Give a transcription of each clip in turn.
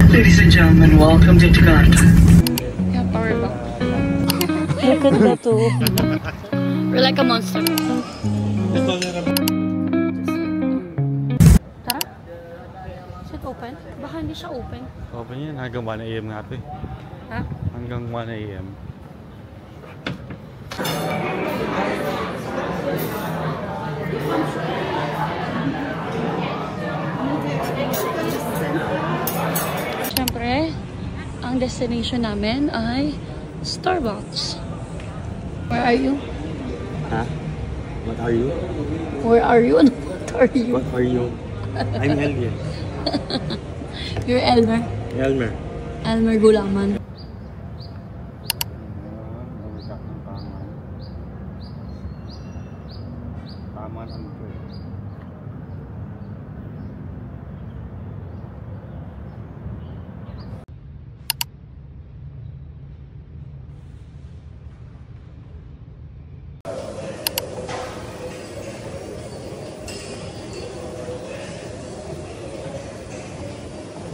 Ladies and gentlemen, welcome to Jakarta. Yeah, power bank. Look at that too. We're like a monster. Tara. Is it open? Baka hindi siya open. Open yan. Hanggang 1 AM nga ito eh. Ha? Hanggang 1 AM. Siyempre, ang destination namin ay Starbucks. Where are you? Ha? What are you? Where are you? What are you? What are you? I'm Elvin. You're Elmer. Elmer. Elmer Gulaman. Taman ang ito eh.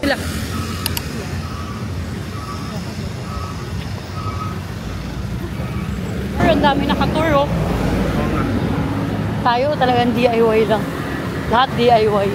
Sila. Pero ang dami nakatour oh. Tayo talagang DIY lang. Lahat DIY.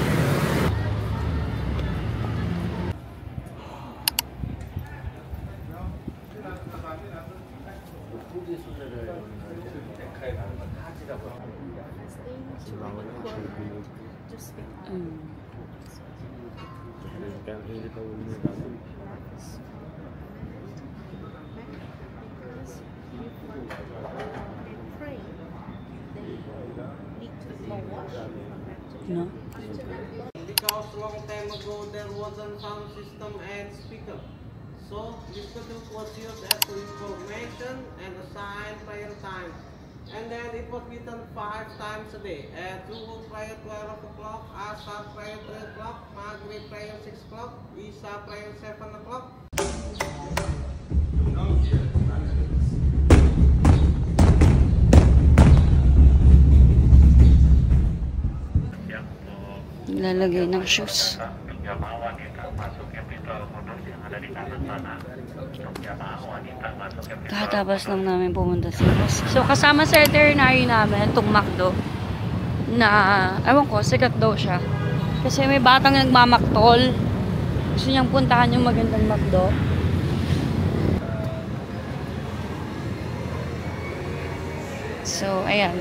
No? Because long time ago there wasn't sound system and speaker. So this product was used as information and assigned prior time. And then it was written 5 times a day. At Zuhur prior 12 o'clock, Asar prior 3 o'clock, Maghrib prior 6 o'clock, Isha prior 7 o'clock. Lalagay ng shoes. Kakatapos lang namin pumunta sa bus. So, kasama sa itinerary namin, itong McDo, na, ewan ko, sikat daw siya. Kasi may batang nagmamaktol. Gusto niyang puntahan yung magandang McDo. So, ayan.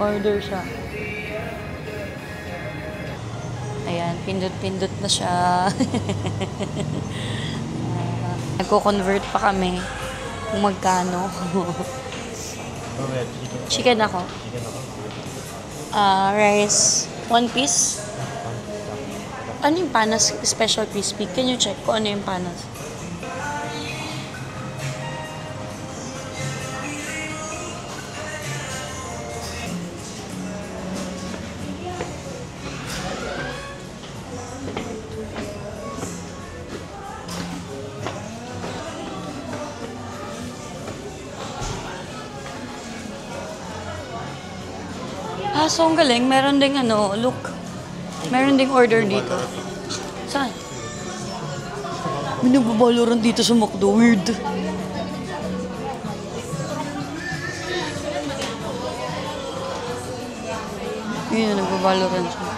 Order siya. Ayan, pindot-pindot na siya. Nagko-convert pa kami kung magkano. Chicken ako. Rice. 1 piece. Ano yung panas? Special crispy. Can you check kung ano yung panas? So, ang galing. Meron ding ano, look. Meron ding order dito. Saan? May nagbabaloran dito sa McDo. Weird. Yun, nagbabaloran siya.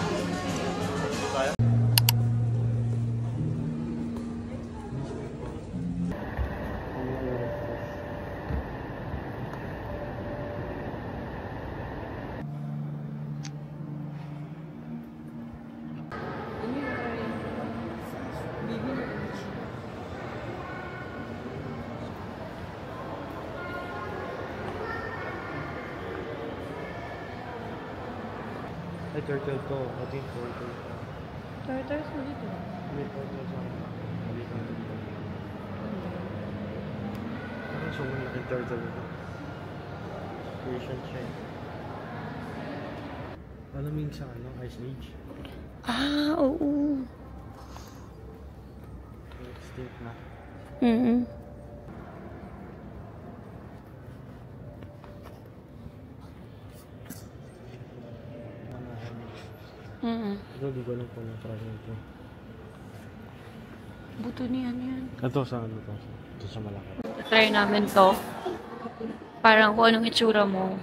Ay, turtle to. Ito yung turtle. Turtles mo dito. May turtle sa akin. Hindi ka dito. Parang sobrang laking turtle ito. Asian siya. Alam mo sa ano? Ice Age? Ah, oo. Extinct na. Pero di ko alam kung ano parang ito. Buto niyan yan. Ito sa ano to? Ito sa malaki. Try namin to. Parang kung anong itsura mo.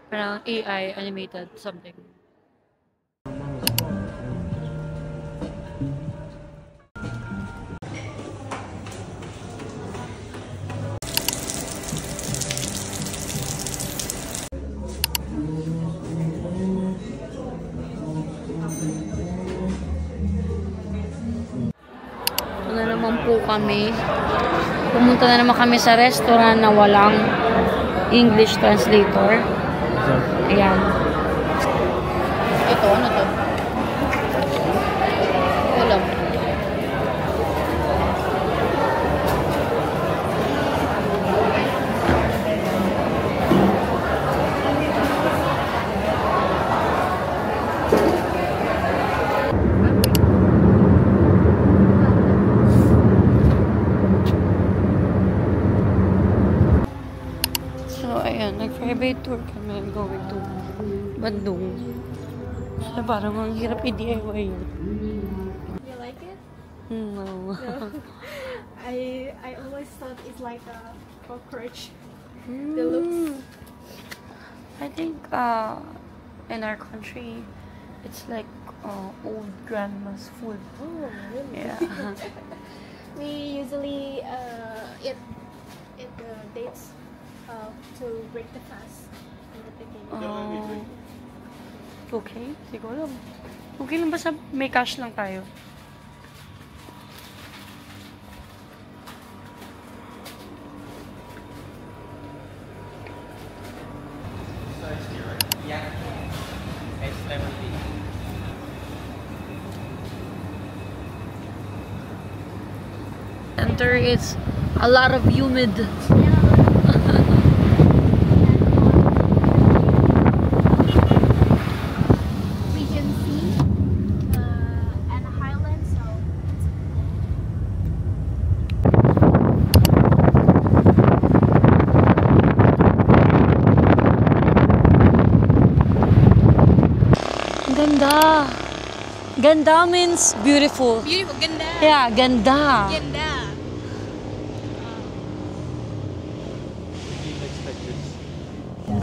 Parang AI, animated, something. Na naman po kami. Pumunta na naman kami sa restaurant na walang English translator. Ayan. Ito, ano to? Wala. Ayan, nag-private tour kami going to Bandung. So, parang ang hirap i-DIY yun. You like it? No. No. I always thought it's like a cockroach. The looks. I think in our country, it's like old grandma's food. Oh, really? Yeah. We usually eat the dates to break the fast in the beginning. Okay, siguro. Okay lang ba sa may cash lang tayo? Enter is a lot of humid. Regency and Highland, so Ganda. Ganda means beautiful. beautiful. Ganda. Yeah, ganda. Ganda.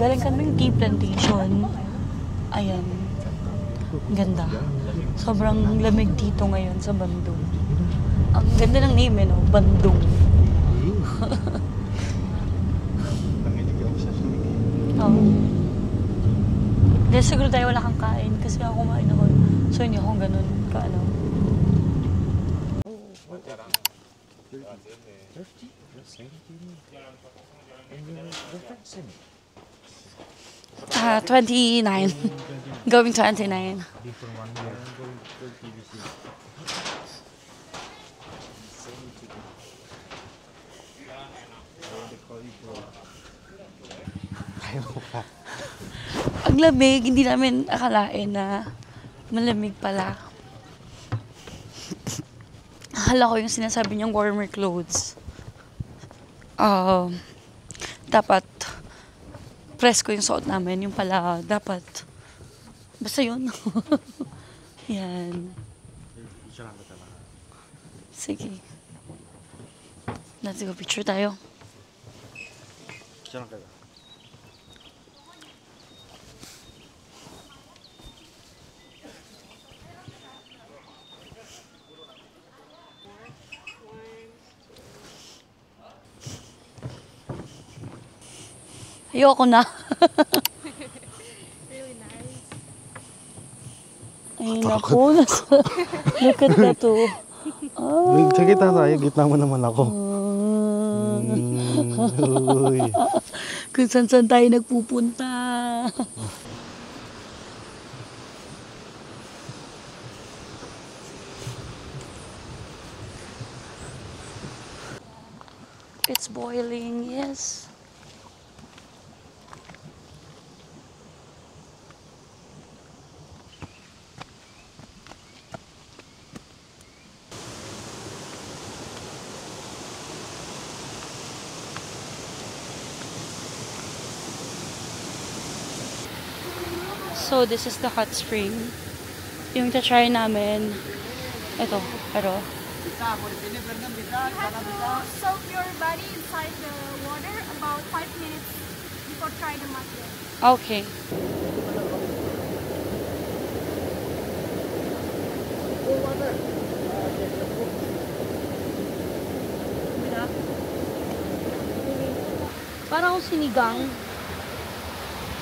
Galing kaming tea plantation. Ayan. Ganda. Sobrang lamig dito ngayon sa Bandung. Ang ganda ng name, no? Bandung. Oh. Dahil siguro tayo wala kang kain kasi ako kumain ako. So hindi ako ganun kaano. 29. Going 29. Ang lamig, hindi namin akalain na malamig pala. Akala ko yung sinasabi niyang warmer clothes. Dapat presko yung suot namin. Yung pala, dapat basta yun. Yan. Sige. Let's go picture tayo. Ayoko na. Really nice. Ay, naku. Look at that, oh. Sa gitna tayo, gitna mo naman ako. Uy. Kung saan tayo nagpupunta. It's boiling, yes. So, this is the hot spring. Yung ta-try namin Ito, pero Soak your body inside the water about 5 minutes before try the macdo. okay. Parang akong sinigang.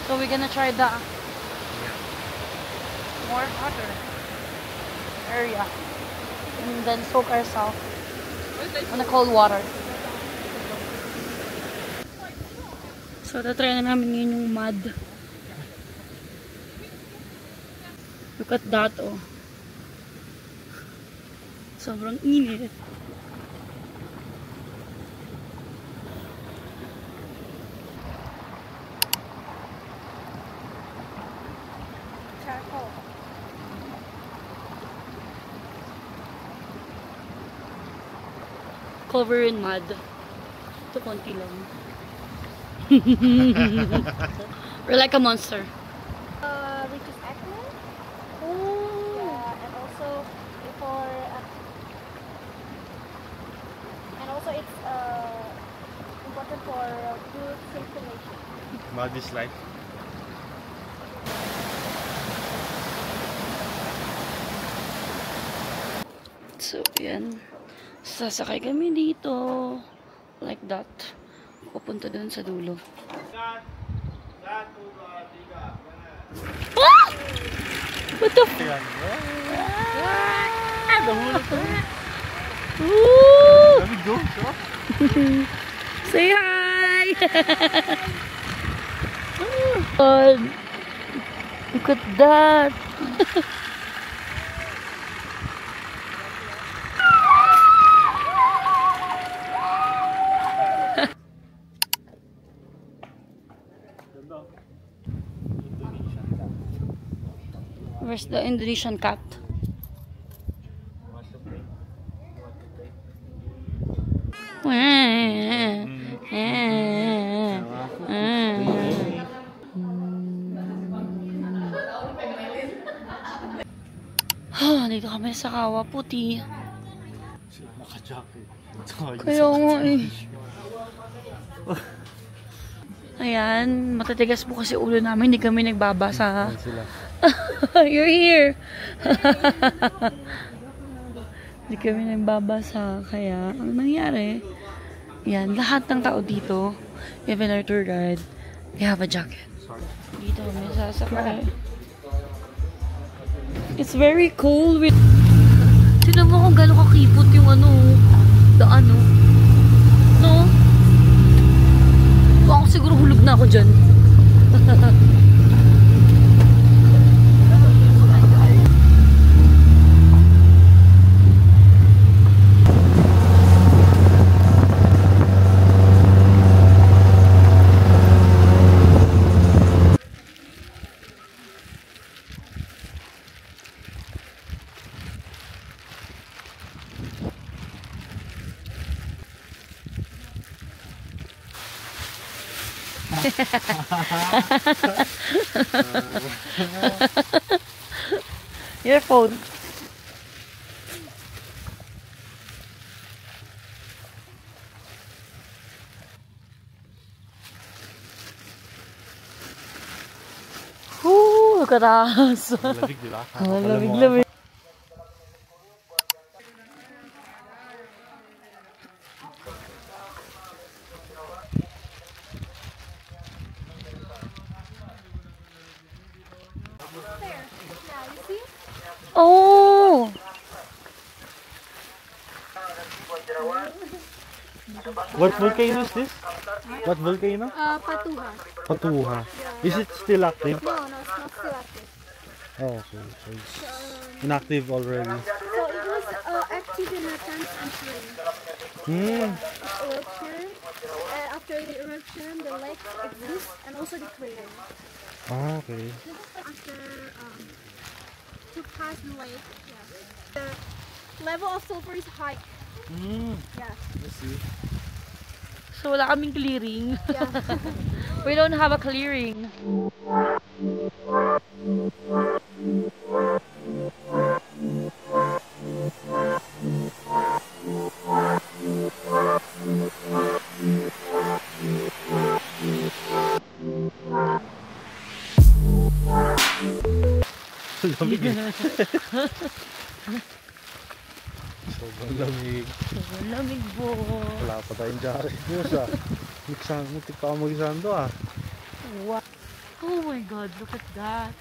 So we're gonna try the more hotter area. And then soak ourselves on the cold water. So tatry na namin ngayon yung mud. Look at that, oh. Sobrang init. Charcoal. Cover in mud. Ito konti lang. We're like a monster. Which is excellent. Oh. Yeah, and also it's important for good circulation. Mud is life. So, yan. Sasakay kami dito. Like that. Pupunta doon sa dulo. Ah! What the f... Ooh! Let me go, sure. Say hi! God. Look at that! Where's the Indonesian cat? Dito kami sa Kawa Puti. Sila naka-jacket. Kaya nga eh. Ayan, matatigas po kasi ulo namin. Hindi kami nagbabasa. Sila. You're here. Hindi kami nagbabasa. Kaya, ano nangyari? Yan, lahat ng tao dito, even our tour guide, they have a jacket. Dito kami sasakay. It's very cool with... Tignan mo kung gano'ng kakipot yung ano, daan, no? No? Ako siguro hulog na ako dyan. Your phone. Look at us. Lamig, di ba? Lamig. There. Yeah, you see? Oh! What volcano is this? What volcano? Patuha. Patuha. Is it still active? No, it's not still active. Oh, okay. So it's inactive already. So it was active in the 10th century. Eruption. After the eruption, the lake exists and also the crater. Ah, okay. After to pass the lake, yeah. The level of sulfur is high. Yeah. Let's see. So wala kaming clearing. Yeah. We don't have a clearing. Lamig eh. Sobrang lamig. Sobrang lamig po. Wala pa tayong jacket. Diyos ah. Muntik pa ako mag-isando ah. Wow. Oh my God, look at that.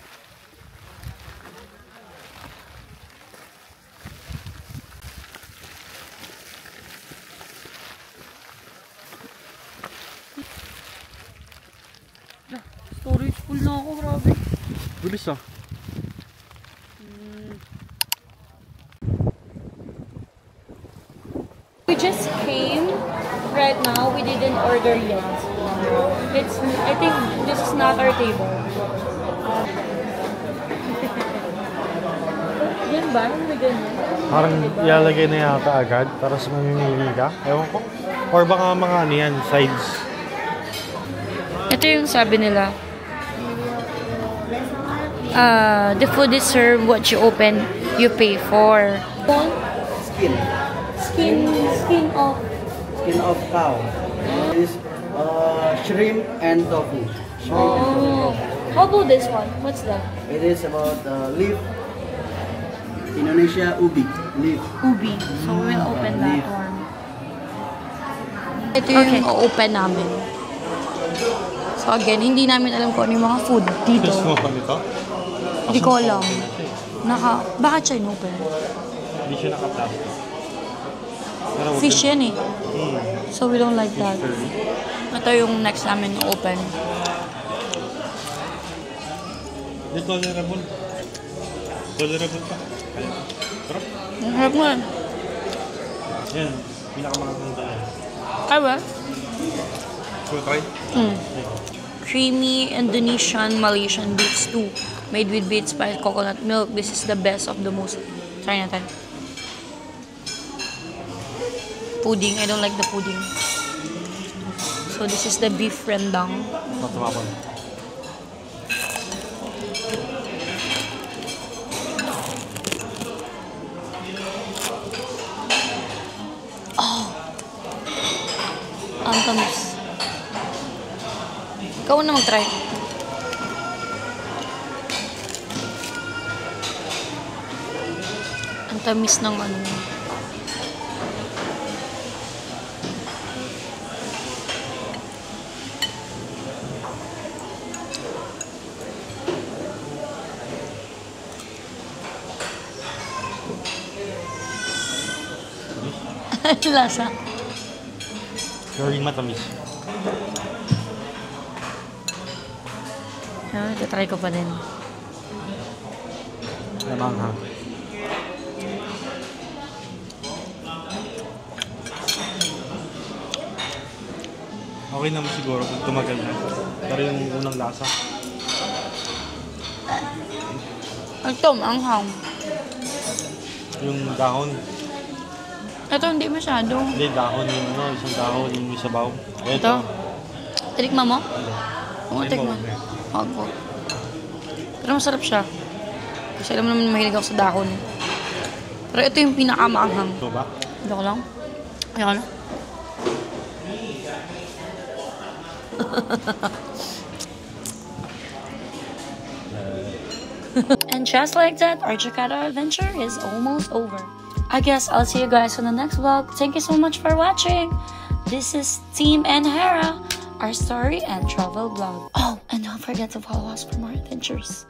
Storage full na ako, grabe. Bilis ah. We just came right now. We didn't order yet. I think this is not our table. Yan ba? Ano may ganyan? Parang ilalagay na yata agad para sa mamimili ka. Ewan ko. Or baka mga ano yan, sides. Ito yung sabi nila. The food is served, what you open, you pay for. Skin. Skin of. Skin of cow. This shrimp and tofu. Oh. How about this one? What's that? It is about leaf. Indonesia ubi. Leaf. Ubi. So we'll open that one. Ito yung open namin. So again, hindi namin alam kung ano yung mga food dito. Gusto mo pa nito? Hindi ko alam. Bakit siya inopen? Hindi siya naka-plastic. Fish yan eh. So we don't like that. Ito yung next namin na open. Hindi tolerable. Tolerable pa. Sarap. Ang harap mo yan. Yan. Pinakamagandang tayo. Ay ba? So try? Creamy Indonesian Malaysian beef stew made with beet spice coconut milk. This is the best of the most. Try natin. Pudding. I don't like the pudding. So this is the beef rendang. Matumapan. Oh! Ang tamis. Ikaw na mag-try. Ang tamis ng ano. Lasa. Very matamis. Tatry ko pa din. Lamang ha. Okay naman siguro kung tumagal na. Pero yung unang lasa. Ito, anghang. Yung dahon. Ito, hindi masyado. Hindi, dahon yung ano, isang dahon yung sabaw. Ito. Tinikman mo? Oo, Ay, tikman. mo, Ako. Pero masarap siya. Kasi alam mo naman mahilig ako sa dahon. Pero ito yung pinakamaanghang. Ito ba? Ito ko lang. Ayoko na. And just like that, our Jakarta adventure is almost over. I guess I'll see you guys on the next vlog. Thank you so much for watching. This is Team Enhera, our story and travel vlog. Oh, and don't forget to follow us for more adventures.